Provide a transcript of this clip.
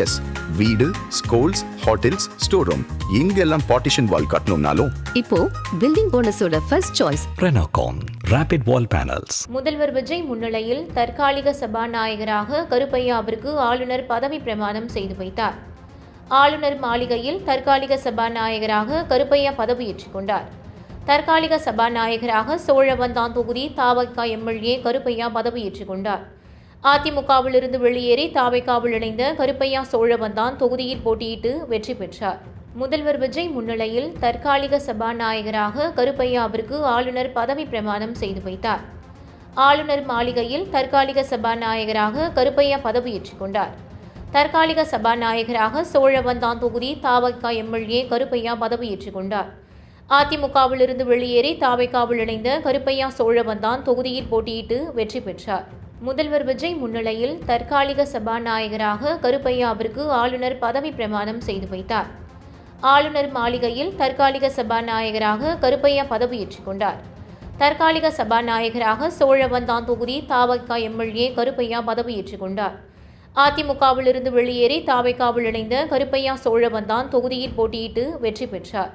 S, வீடு, schools, hotels, store room இங்கெல்லாம் partition wall கட்டணும்னாலும் இப்போ பில்டிங் போனஸோட first choice Renocon Rapid Wall Panels. முதல்வர் விஜய் முன்னிலையில் தற்காலிக சபாநாயகராக கருப்பையாவிற்கு ஆளுநர் பதவி பிரமாணம் செய்து வைத்தார். ஆளுநர் மாளிகையில் தற்காலிக சபாநாயகராக கருப்பையா பதவியேற்றுக் கொண்டார். தற்காலிக சபாநாயகராக சோழவந்தான் தொகுதி தாவக எம்எல்ஏ கருப்பையா பதவியேற்றுக் கொண்டார். அதிமுகவிலிருந்து வெளியேறி தாவேகாவில் இணைந்த கருப்பையா சோழவந்தான் தொகுதியில் போட்டியிட்டு வெற்றி பெற்றார். முதல்வர் விஜய் முன்னிலையில் தற்காலிக சபாநாயகராக கருப்பையாவிற்கு ஆளுநர் பதவி பிரமாணம் செய்து வைத்தார். ஆளுநர் மாளிகையில் தற்காலிக சபாநாயகராக கருப்பையா பதவியேற்றுக் கொண்டார். தற்காலிக சபாநாயகராக சோழவந்தான் தொகுதி தாவக எம்எல்ஏ கருப்பையா பதவியேற்றுக் கொண்டார். அதிமுகவிலிருந்து வெளியேறி தாவேகாவில் இணைந்த கருப்பையா சோழவந்தான் தொகுதியில் போட்டியிட்டு வெற்றி பெற்றார். முதல்வர் விஜய் முன்னிலையில் தற்காலிக சபாநாயகராக கருப்பையாவிற்கு ஆளுநர் பதவி பிரமாணம் செய்து வைத்தார். ஆளுநர் மாளிகையில் தற்காலிக சபாநாயகராக கருப்பையா பதவியேற்றுக் கொண்டார். தற்காலிக சபாநாயகராக சோழவந்தான் தொகுதி தாவக எம்எல்ஏ கருப்பையா பதவியேற்றுக் கொண்டார். அதிமுகவிலிருந்து வெளியேறி தாவேகாவில் இணைந்த கருப்பையா சோழவந்தான் தொகுதியில் போட்டியிட்டு வெற்றி பெற்றார்.